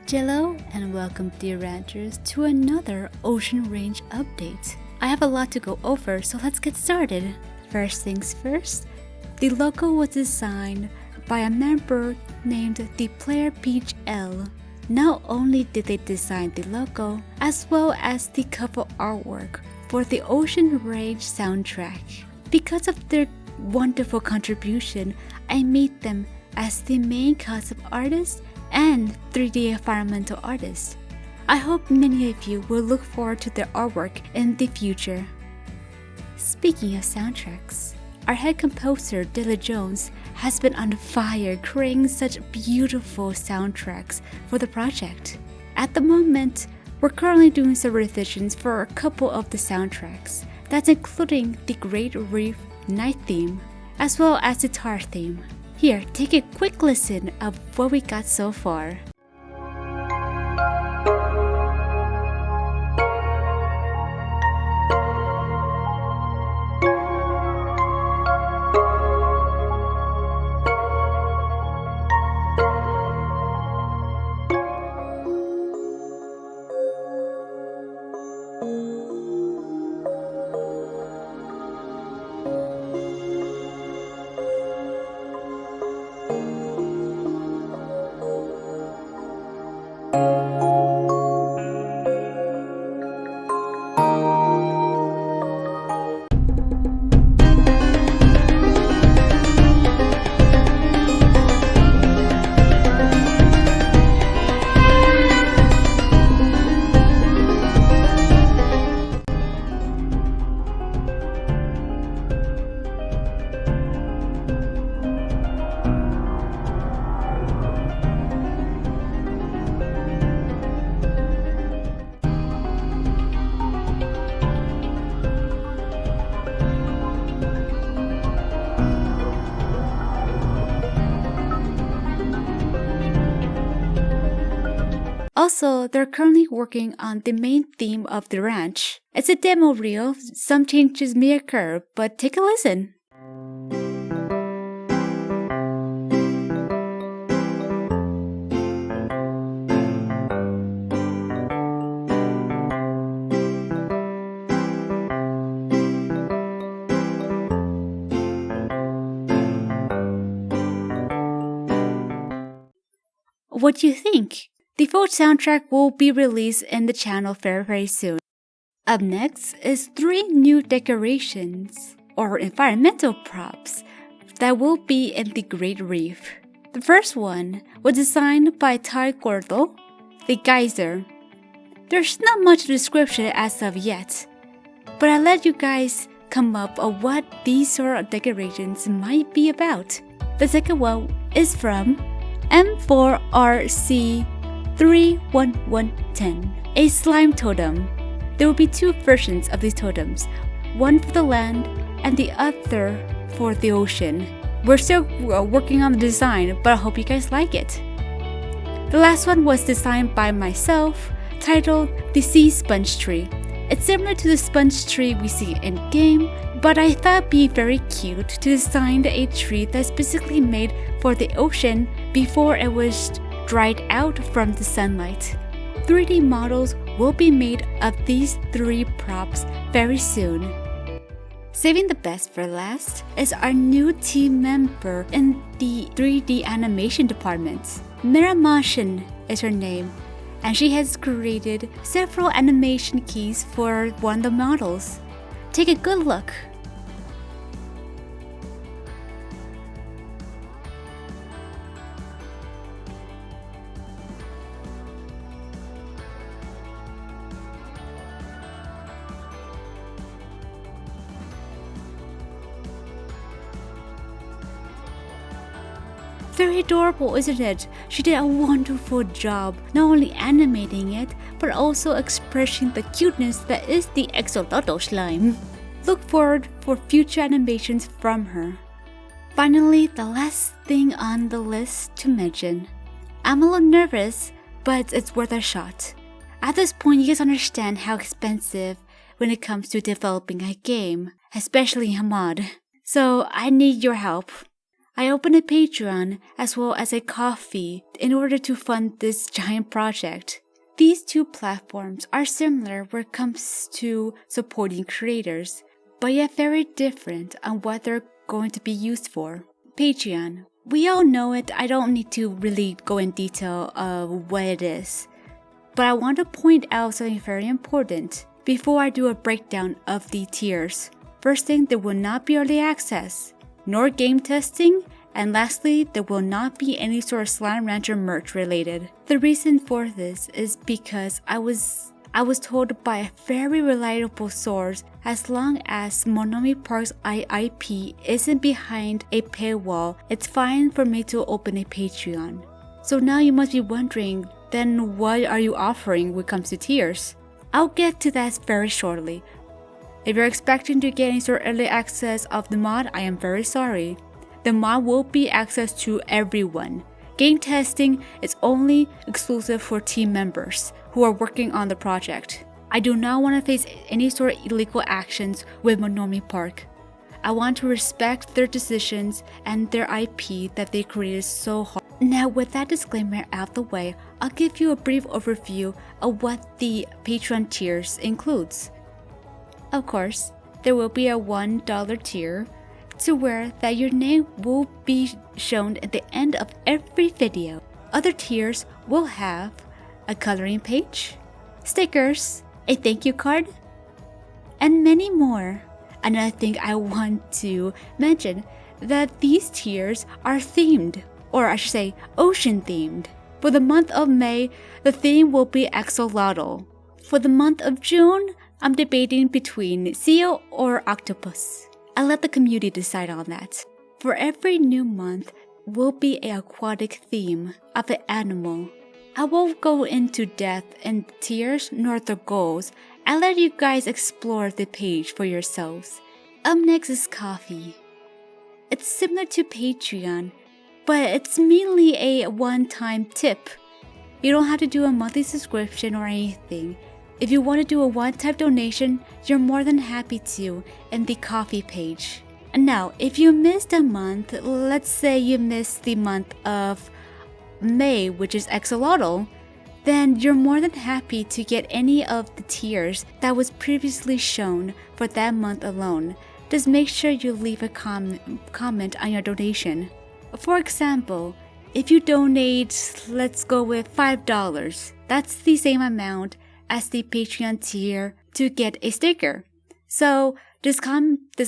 Hello and welcome dear ranchers to another Ocean Range update. I have a lot to go over, so let's get started. First things first, the logo was designed by a member named the Player Peach L. Not only did they design the logo, as well as the cover artwork for the Ocean Range soundtrack. Because of their wonderful contribution, I made them as the main concept artist and 3D environmental artist. I hope many of you will look forward to their artwork in the future. Speaking of soundtracks, our head composer Dylan Jones has been on fire creating such beautiful soundtracks for the project. At the moment, we're currently doing some revisions for a couple of the soundtracks. That's including the Great Reef Night theme, as well as the Tar theme. Here, take a quick listen of what we got so far. Also, they're currently working on the main theme of the ranch. It's a demo reel, some changes may occur, but take a listen. What do you think? The full soundtrack will be released in the channel very soon. Up next is 3 new decorations, or environmental props, that will be in the Great Reef. The first one was designed by Ty Gordo, the geyser. There's not much description as of yet, but I'll let you guys come up with what these sort of decorations might be about. The second one is from M4RC 31110, a slime totem. There will be 2 versions of these totems, one for the land and the other for the ocean. We're still working on the design, but I hope you guys like it. The last one was designed by myself, titled the Sea Sponge Tree. It's similar to the sponge tree we see in game, but I thought it'd be very cute to design a tree that's specifically made for the ocean before it was dried out from the sunlight. 3D models will be made of these 3 props very soon. Saving the best for last is our new team member in the 3D animation department. Miramashin is her name, and she has created several animation keys for one of the models. Take a good look. Very adorable, isn't it? She did a wonderful job not only animating it, but also expressing the cuteness that is the Exolotl slime. Look forward for future animations from her. Finally, the last thing on the list to mention. I'm a little nervous, but it's worth a shot. At this point, you guys understand how expensive when it comes to developing a game, especially Hamad. So I need your help. I opened a Patreon as well as a Ko-fi in order to fund this giant project. These two platforms are similar when it comes to supporting creators, but yet very different on what they're going to be used for. Patreon. We all know it. I don't need to really go in detail of what it is. But I want to point out something very important before I do a breakdown of the tiers. First thing, there will not be early access, nor game testing, and lastly, there will not be any sort of Slime Rancher merch related. The reason for this is because I was told by a very reliable source, as long as Monomi Park's IP isn't behind a paywall, it's fine for me to open a Patreon. So now you must be wondering, then what are you offering when it comes to tiers? I'll get to that very shortly. If you're expecting to get any sort of early access of the mod, I am very sorry. The mod will be access to everyone. Game testing is only exclusive for team members who are working on the project. I do not want to face any sort of illegal actions with Monomi Park. I want to respect their decisions and their IP that they created so hard. Now, with that disclaimer out of the way, I'll give you a brief overview of what the Patreon tiers includes. Of course, there will be a $1 tier to where that your name will be shown at the end of every video. Other tiers will have a coloring page, stickers, a thank you card, and many more. Another thing I want to mention that these tiers are themed, or I should say ocean themed. For the month of May, the theme will be axolotl. For the month of June, I'm debating between seal or octopus. I'll let the community decide on that. For every new month will be an aquatic theme of an animal. I won't go into depth in tiers nor the goals. I'll let you guys explore the page for yourselves. Up next is Ko-fi. It's similar to Patreon, but it's mainly a one-time tip. You don't have to do a monthly subscription or anything. If you want to do a one-time donation, you're more than happy to in the Ko-fi page. And now, if you missed a month, let's say you missed the month of May, which is axolotl, then you're more than happy to get any of the tiers that was previously shown for that month alone. Just make sure you leave a comment on your donation. For example, if you donate, let's go with $5, that's the same amount as the Patreon tier to get a sticker. So just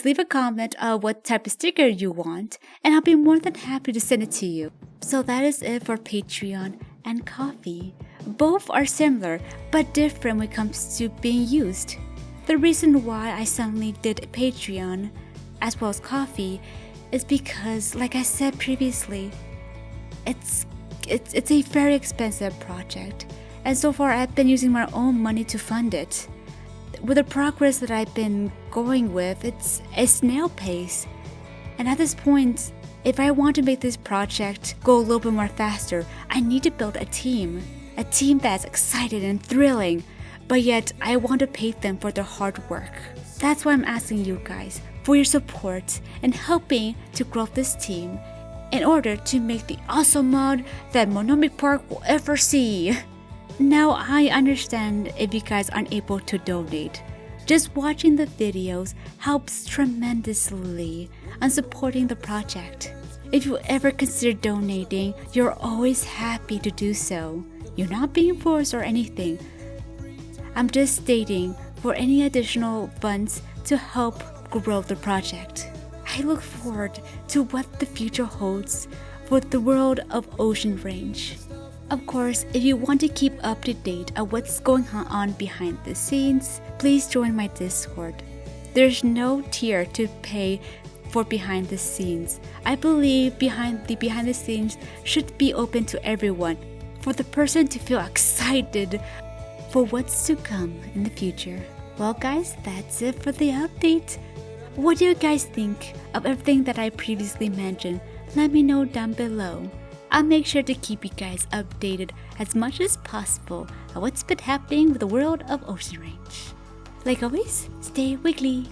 leave a comment of what type of sticker you want, and I'll be more than happy to send it to you. So that is it for Patreon and Ko-fi. Both are similar, but different when it comes to being used. The reason why I suddenly did Patreon as well as Ko-fi is because, like I said previously, it's a very expensive project, and so far I've been using my own money to fund it. With the progress that I've been going with, it's a snail pace. And at this point, if I want to make this project go a little bit more faster, I need to build a team that's excited and thrilling, but yet I want to pay them for their hard work. That's why I'm asking you guys for your support and helping to grow this team in order to make the awesome mod that Monomi Park will ever see. Now, I understand if you guys aren't able to donate. Just watching the videos helps tremendously on supporting the project. If you ever consider donating, you're always happy to do so. You're not being forced or anything. I'm just stating for any additional funds to help grow the project. I look forward to what the future holds for the world of Ocean Range. Of course, if you want to keep up to date on what's going on behind the scenes, please join my Discord. There's no tier to pay for behind the scenes. I believe behind the scenes should be open to everyone, for the person to feel excited for what's to come in the future. Well guys, that's it for the update. What do you guys think of everything that I previously mentioned? Let me know down below. I'll make sure to keep you guys updated as much as possible on what's been happening with the world of Ocean Range. Like always, stay wiggly!